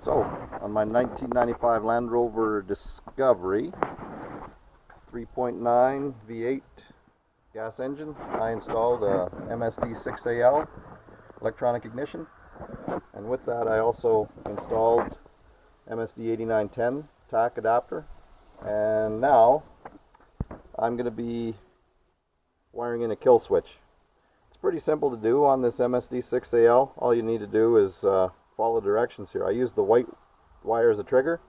So, on my 1995 Land Rover Discovery 3.9 V8 gas engine, I installed a MSD 6AL electronic ignition, and with that I also installed MSD 8910 TAC adapter, and now I'm going to be wiring in a kill switch. It's pretty simple to do on this MSD 6AL. All you need to do is follow directions here. I use the white wire as a trigger,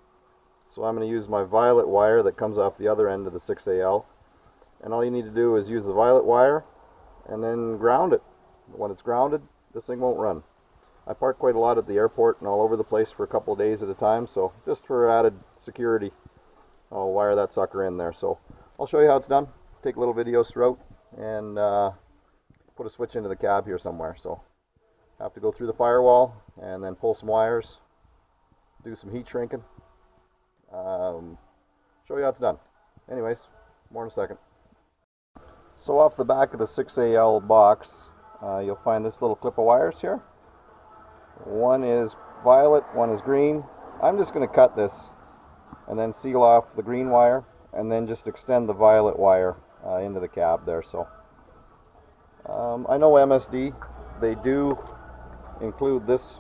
so I'm going to use my violet wire that comes off the other end of the 6AL, and all you need to do is use the violet wire and then ground it. When it's grounded, this thing won't run. I park quite a lot at the airport and all over the place for a couple of days at a time, so just for added security I'll wire that sucker in there. So I'll show you how it's done, take little videos throughout, and put a switch into the cab here somewhere. So have to go through the firewall and then pull some wires, do some heat shrinking, show you how it's done. Anyways, more in a second. So off the back of the 6AL box, you'll find this little clip of wires here. One is violet, one is green. I'm just going to cut this and then seal off the green wire and then just extend the violet wire into the cab there. So I know MSD, they do include this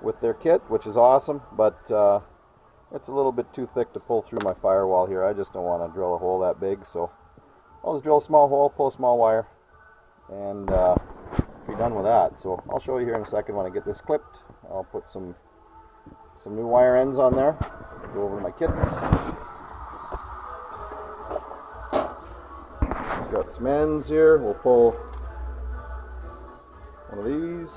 with their kit, which is awesome, but it's a little bit too thick to pull through my firewall here. I just don't want to drill a hole that big, so I'll just drill a small hole, pull a small wire, and be done with that. So I'll show you here in a second when I get this clipped. I'll put some new wire ends on there, go over to my kits. Got some ends here. We'll pull one of these,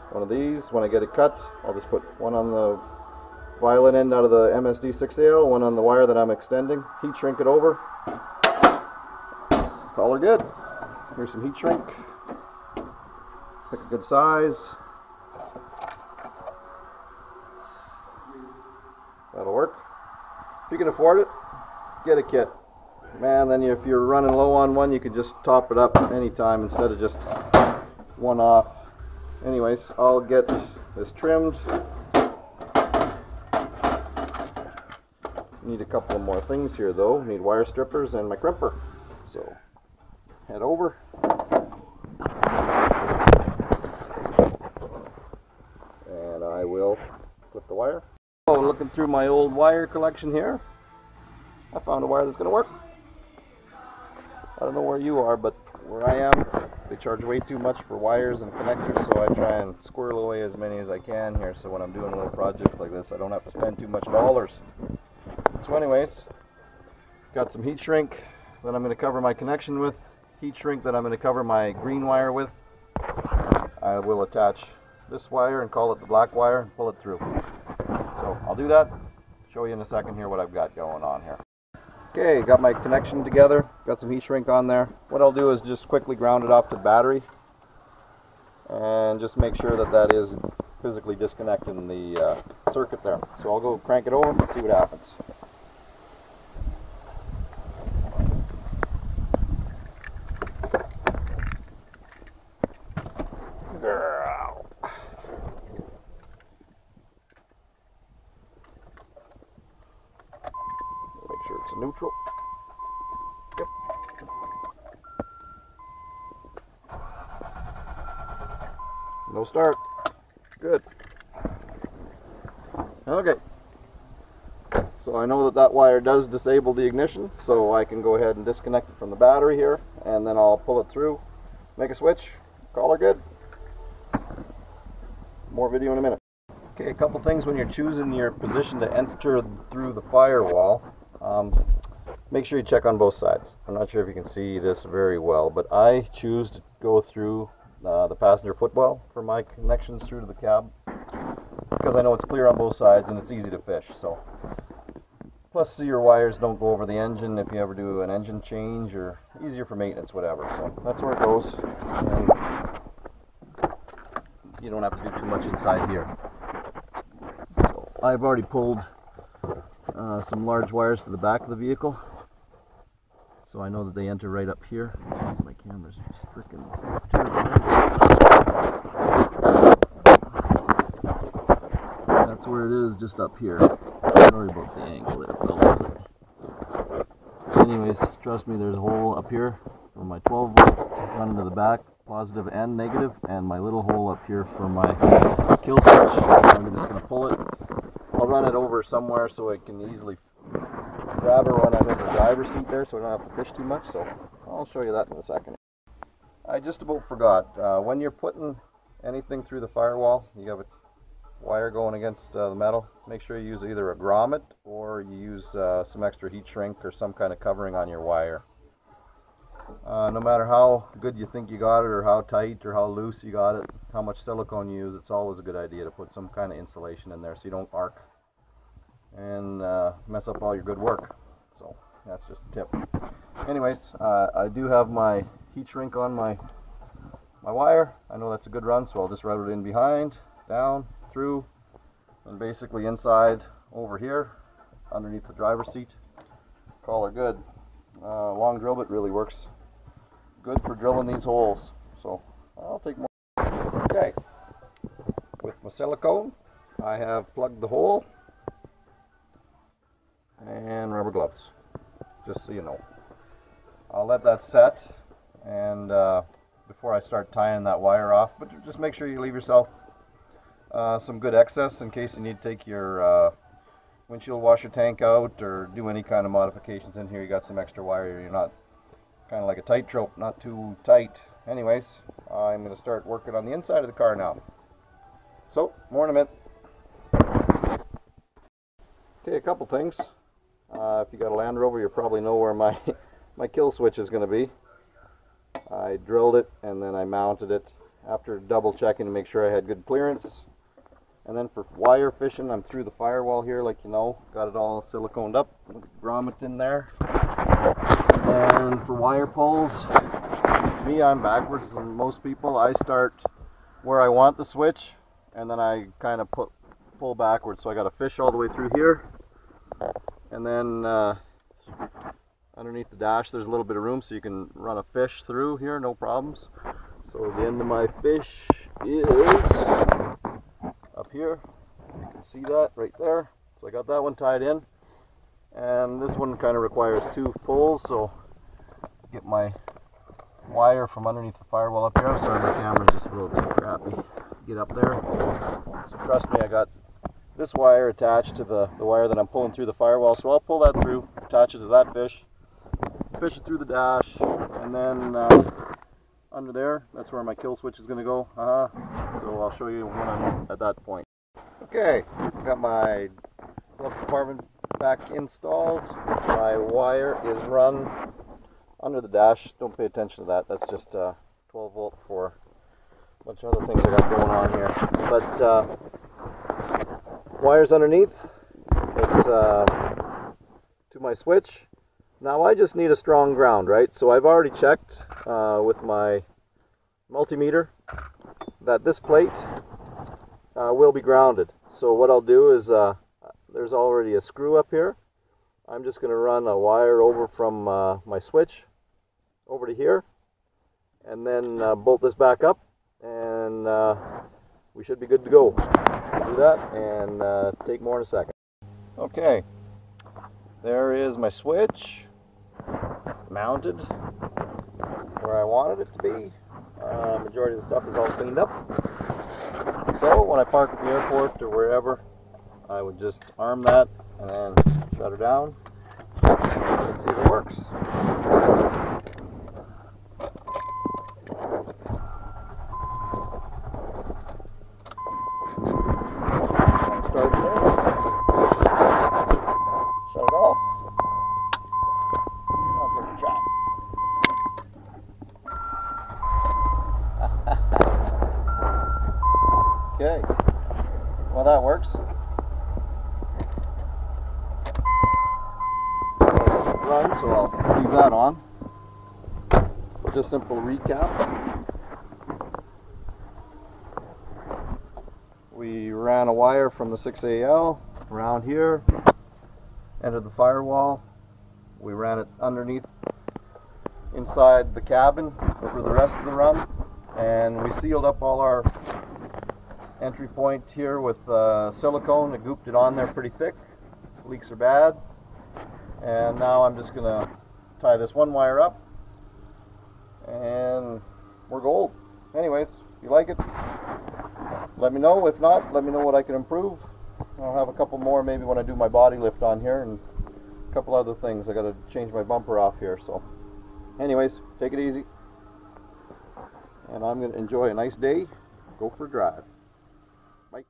one of these. When I get it cut, I'll just put one on the violet end out of the MSD 6AL, one on the wire that I'm extending, heat shrink it over, call her good. Here's some heat shrink, pick a good size, that'll work. If you can afford it, get a kit. Man, then if you're running low on one, you can just top it up anytime instead of just one off. Anyways, I'll get this trimmed. Need a couple of more things here though. Need wire strippers and my crimper. So head over. And I will clip the wire. Oh, looking through my old wire collection here, I found a wire that's going to work. I don't know where you are, but where I am, they charge way too much for wires and connectors, so I try and squirrel away as many as I can here, so when I'm doing little projects like this, I don't have to spend too much dollars. So anyways, got some heat shrink that I'm going to cover my connection with, heat shrink that I'm going to cover my green wire with. I will attach this wire and call it the black wire and pull it through. So I'll do that, show you in a second here what I've got going on here. Okay, got my connection together, got some heat shrink on there. What I'll do is just quickly ground it off to the battery and just make sure that that is physically disconnecting the circuit there. So I'll go crank it over and see what happens. Girl. Make sure it's neutral. Yep. No start. Good. Okay. So I know that that wire does disable the ignition, so I can go ahead and disconnect it from the battery here, and then I'll pull it through, make a switch, call her good. More video in a minute. Okay, a couple things when you're choosing your position to enter through the firewall. Make sure you check on both sides. I'm not sure if you can see this very well, but I choose to go through the passenger footwell for my connections through to the cab because I know it's clear on both sides and it's easy to fish. So, plus your wires don't go over the engine if you ever do an engine change, or easier for maintenance, whatever. So that's where it goes, and you don't have to do too much inside here. So I've already pulled some large wires to the back of the vehicle, so I know that they enter right up here. Jeez, my camera's just freaking terrible. where it is, just up here. Sorry about the angle there, fella. Anyways, trust me, there's a hole up here for my 12 volt running to the back, positive and negative, and my little hole up here for my kill switch. I'm just going to pull it. I'll run it over somewhere so I can easily grab her when I'm in the driver's seat there, so I don't have to fish too much. So I'll show you that in a second. I just about forgot, when you're putting anything through the firewall, you have a wire going against the metal, make sure you use either a grommet or you use some extra heat shrink or some kind of covering on your wire. No matter how good you think you got it, or how tight or how loose you got it, how much silicone you use, it's always a good idea to put some kind of insulation in there so you don't arc and mess up all your good work. So that's just a tip. Anyways, I do have my heat shrink on my wire. I know that's a good run, so I'll just route it in behind, down, through, and basically inside over here underneath the driver's seat. Call her good. Long drill bit really works good for drilling these holes, so I'll take more. Okay, with my silicone I have plugged the hole, and rubber gloves, just so you know. I'll let that set, and before I start tying that wire off, but just make sure you leave yourself some good excess in case you need to take your windshield washer tank out or do any kind of modifications in here. You got some extra wire, you're not kind of like a tightrope, not too tight. Anyways, I'm going to start working on the inside of the car now. So, more in a minute. Okay, a couple things. If you got a Land Rover, you probably know where my kill switch is going to be. I drilled it and then I mounted it after double checking to make sure I had good clearance. And then for wire fishing, I'm through the firewall here, like you know, got it all siliconed up with a grommet in there. And for wire pulls, me, I'm backwards than most people. I start where I want the switch, and then I kind of pull backwards. So I got to fish all the way through here, and then underneath the dash there's a little bit of room so you can run a fish through here, no problems. So the end of my fish is up here. You can see that right there. So I got that one tied in, and this one kind of requires 2 pulls, so get my wire from underneath the firewall up here. I'm sorry, my camera's just a little too crappy to get up there. So trust me, I got this wire attached to the wire that I'm pulling through the firewall, so I'll pull that through, attach it to that fish it through the dash, and then under there, that's where my kill switch is going to go. So I'll show you when I'm at that point. Okay, got my glove compartment back installed. My wire is run under the dash. Don't pay attention to that. That's just 12 volt for a bunch of other things I got going on here. But wires underneath. It's to my switch. Now I just need a strong ground, right? So I've already checked with my multimeter that this plate will be grounded. So what I'll do is, there's already a screw up here. I'm just going to run a wire over from my switch over to here, and then bolt this back up, and we should be good to go. Do that and take more in a second. Okay, there is my switch mounted where I wanted it to be. Majority of the stuff is all cleaned up. So when I park at the airport or wherever, I would just arm that and then shut her down and see if it works. Start there, just fix it. Shut it off. I'll give it a try. Okay, well that works. Run, so I'll leave that on. Just simple recap. We ran a wire from the 6AL around here, entered the firewall. We ran it underneath inside the cabin for the rest of the run, and we sealed up all our entry point here with silicone. I gooped it on there pretty thick. Leaks are bad. And now I'm just gonna tie this one wire up and we're gold. Anyways, if you like it, let me know. If not, let me know what I can improve. I'll have a couple more maybe when I do my body lift on here, and a couple other things. I gotta change my bumper off here. So anyways, take it easy, and I'm gonna enjoy a nice day. Go for a drive. Bye.